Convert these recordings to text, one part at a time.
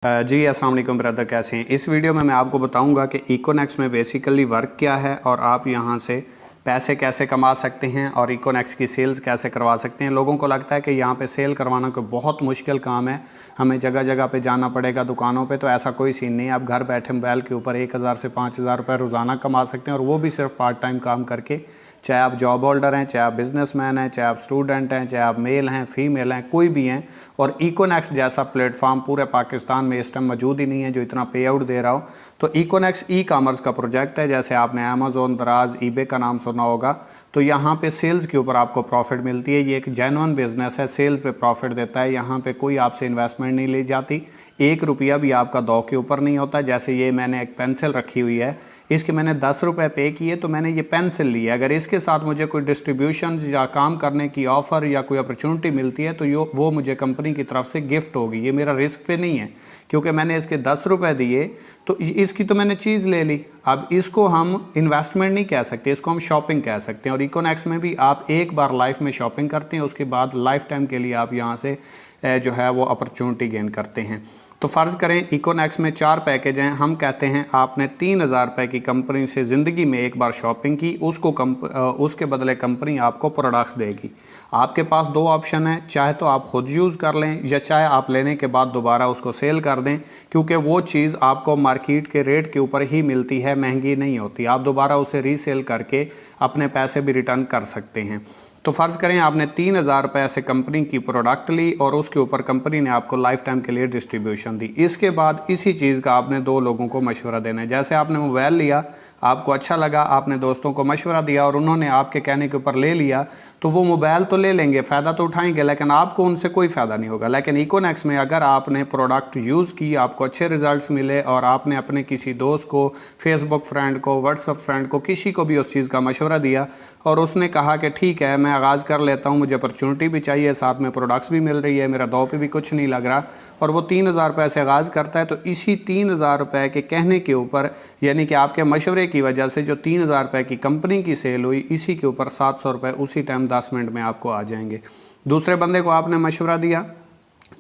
जी अस्सलाम वालेकुम ब्रदर, कैसे हैं। इस वीडियो में मैं आपको बताऊंगा कि इकोनेक्स में बेसिकली वर्क क्या है और आप यहां से पैसे कैसे कमा सकते हैं और इकोनेक्स की सेल्स कैसे करवा सकते हैं। लोगों को लगता है कि यहाँ पे सेल करवाना कोई बहुत मुश्किल काम है, हमें जगह जगह पे जाना पड़ेगा दुकानों पे। तो ऐसा कोई सीन नहीं है। आप घर बैठे मोबाइल के ऊपर 1000 से 5000 रुपये रोज़ाना कमा सकते हैं, और वो भी सिर्फ पार्ट टाइम काम करके। चाहे आप जॉब होल्डर हैं, चाहे आप बिजनेसमैन हैं, चाहे आप स्टूडेंट हैं, चाहे आप मेल हैं, फीमेल हैं, कोई भी हैं। और इकोनेक्स जैसा प्लेटफॉर्म पूरे पाकिस्तान में इस टाइम मौजूद ही नहीं है जो इतना पे आउट दे रहा हो। तो इकोनेक्स ई कॉमर्स का प्रोजेक्ट है। जैसे आपने अमेज़ोन, दराज, ईबे का नाम सुना होगा। तो यहाँ पे सेल्स के ऊपर आपको प्रॉफिट मिलती है। ये एक जेन्युइन बिजनेस है, सेल्स पे प्रॉफिट देता है। यहाँ पे कोई आपसे इन्वेस्टमेंट नहीं ली जाती, 1 रुपया भी आपका दो के ऊपर नहीं होता। जैसे ये मैंने एक पेंसिल रखी हुई है, इसके मैंने 10 रुपये पे किए तो मैंने ये पेंसिल ली है। अगर इसके साथ मुझे कोई डिस्ट्रीब्यूशन या काम करने की ऑफ़र या कोई अपॉर्चुनिटी मिलती है तो वो मुझे कंपनी की तरफ से गिफ्ट होगी। ये मेरा रिस्क पे नहीं है, क्योंकि मैंने इसके 10 रुपये दिए तो इसकी तो मैंने चीज़ ले ली। अब इसको हम इन्वेस्टमेंट नहीं कह सकते, इसको हम शॉपिंग कह सकते हैं। और इकोनेक्स में भी आप एक बार लाइफ में शॉपिंग करते हैं, उसके बाद लाइफ टाइम के लिए आप यहाँ से जो है वो अपॉर्चुनिटी गेन करते हैं। तो फ़र्ज़ करें इकोनेक्स में 4 पैकेज हैं। हम कहते हैं आपने 3000 रुपये की कंपनी से ज़िंदगी में एक बार शॉपिंग की, उसके बदले कंपनी आपको प्रोडक्ट्स देगी। आपके पास 2 ऑप्शन हैं, चाहे तो आप खुद यूज़ कर लें या चाहे आप लेने के बाद दोबारा उसको सेल कर दें, क्योंकि वो चीज़ आपको मार्केट के रेट के ऊपर ही मिलती है, महंगी नहीं होती। आप दोबारा उसे रीसेल करके अपने पैसे भी रिटर्न कर सकते हैं। तो फ़र्ज़ करें आपने 3000 रुपये से कंपनी की प्रोडक्ट ली और उसके ऊपर कंपनी ने आपको लाइफ टाइम के लिए डिस्ट्रीब्यूशन दी। इसके बाद इसी चीज़ का आपने 2 लोगों को मशवरा देना है। जैसे आपने मोबाइल लिया, आपको अच्छा लगा, आपने दोस्तों को मशवरा दिया और उन्होंने आपके कहने के ऊपर ले लिया, तो वो मोबाइल तो ले लेंगे, फ़ायदा तो उठाएंगे, लेकिन आपको उनसे कोई फ़ायदा नहीं होगा। लेकिन इकोनेक्स में अगर आपने प्रोडक्ट यूज़ की, आपको अच्छे रिजल्ट्स मिले और आपने अपने किसी दोस्त को, फेसबुक फ्रेंड को, व्हाट्सअप फ्रेंड को, किसी को भी उस चीज़ का मशवरा दिया और उसने कहा कि ठीक है मैं आगाज़ कर लेता हूँ, मुझे अपॉर्चुनिटी भी चाहिए, साथ में प्रोडक्ट्स भी मिल रही है, मेरा दो पे भी कुछ नहीं लग रहा, और वो 3000 रुपये से आगाज़ करता है। तो इसी 3000 रुपये के कहने के ऊपर, यानी कि आपके मशवरे की वजह से जो 3000 रुपये की कंपनी की सेल हुई, इसी के ऊपर 700 रुपये उसी टाइम 10 मिनट में आपको आ जाएंगे। दूसरे बंदे को आपने मशवरा दिया,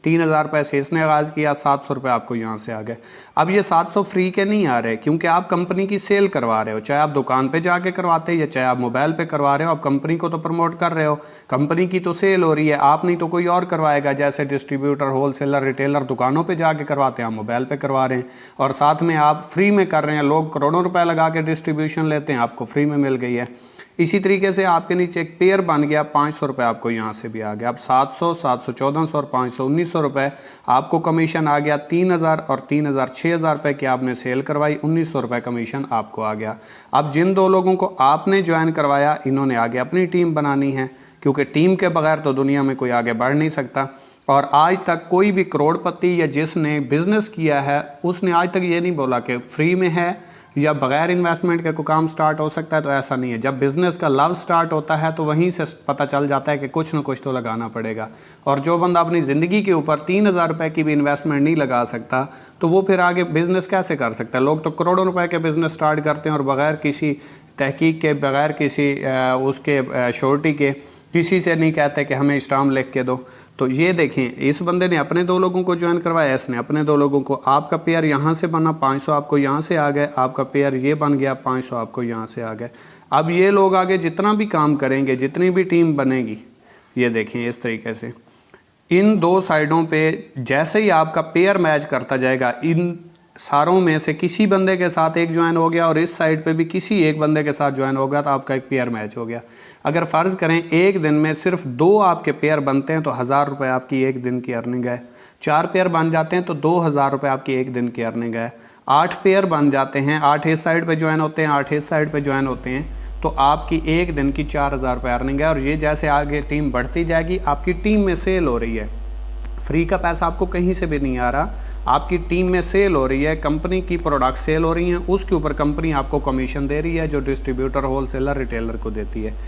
3000 रुपये से इसने आगाज़ किया, 700 रुपये आपको यहाँ से आ गए। अब ये 700 फ्री के नहीं आ रहे, क्योंकि आप कंपनी की सेल करवा रहे हो। चाहे आप दुकान पे जाके करवाते या चाहे आप मोबाइल पे करवा रहे हो, आप कंपनी को तो प्रमोट कर रहे हो, कंपनी की तो सेल हो रही है। आप नहीं तो कोई और करवाएगा, जैसे डिस्ट्रीब्यूटर, होलसेलर, रिटेलर दुकानों पर जाके करवाते हैं, आप मोबाइल पर करवा रहे हैं और साथ में आप फ्री में कर रहे हैं। लोग करोड़ों रुपये लगा के डिस्ट्रीब्यूशन लेते हैं, आपको फ्री में मिल गई है। इसी तरीके से आपके नीचे एक पेयर बन गया, 500 रुपये आपको यहाँ से भी आ गया। अब 700, 700, 1400 और 500, 1900 रुपये आपको कमीशन आ गया। 3000 और 3000, 6000 रुपये की आपने सेल करवाई, 1900 रुपये कमीशन आपको आ गया। अब जिन 2 लोगों को आपने ज्वाइन करवाया, इन्होंने आगे अपनी टीम बनानी है, क्योंकि टीम के बगैर तो दुनिया में कोई आगे बढ़ नहीं सकता। और आज तक कोई भी करोड़पति या जिसने बिज़नेस किया है, उसने आज तक ये नहीं बोला कि फ्री में है या बग़ैर इन्वेस्टमेंट के कोई काम स्टार्ट हो सकता है। तो ऐसा नहीं है। जब बिज़नेस का लव स्टार्ट होता है तो वहीं से पता चल जाता है कि कुछ ना कुछ तो लगाना पड़ेगा। और जो बंदा अपनी ज़िंदगी के ऊपर 3000 रुपये की भी इन्वेस्टमेंट नहीं लगा सकता, तो वो फिर आगे बिज़नेस कैसे कर सकता है। लोग तो करोड़ों रुपए के बिज़नेस स्टार्ट करते हैं और बग़ैर किसी तहकीक के, बग़ैर किसी उसके श्योरिटी के, किसी से नहीं कहते कि हमें स्टाम्प लिख के दो। तो ये देखें, इस बंदे ने अपने 2 लोगों को ज्वाइन करवाया, इसने अपने 2 लोगों को। आपका पेयर यहाँ से बना, 500 आपको यहाँ से आ गए। आपका पेयर ये बन गया, 500 आपको यहाँ से आ गए। अब ये लोग आगे जितना भी काम करेंगे, जितनी भी टीम बनेगी, ये देखें इस तरीके से इन 2 साइडों पे जैसे ही आपका पेयर मैच करता जाएगा, इन सारों में से किसी बंदे के साथ एक ज्वाइन हो गया और इस साइड पे भी किसी एक बंदे के साथ ज्वाइन हो गया, तो आपका एक पेयर मैच हो गया। अगर फ़र्ज़ करें एक दिन में सिर्फ 2 आपके पेयर बनते हैं तो 1000 रुपये आपकी एक दिन की अर्निंग है। 4 पेयर बन जाते हैं तो 2000 रुपये आपकी एक दिन की अर्निंग है। 8 पेयर बन जाते हैं, 8 इस साइड पे ज्वाइन होते हैं, 8 इस साइड पे ज्वाइन होते हैं, तो आपकी एक दिन की 4000 रुपये अर्निंग है। और ये जैसे आगे टीम बढ़ती जाएगी, आपकी टीम में सेल हो रही है, फ्री का पैसा आपको कहीं से भी नहीं आ रहा, आपकी टीम में सेल हो रही है, कंपनी की प्रोडक्ट सेल हो रही हैं, उसके ऊपर कंपनी आपको कमीशन दे रही है, जो डिस्ट्रीब्यूटर, होलसेलर, रिटेलर को देती है।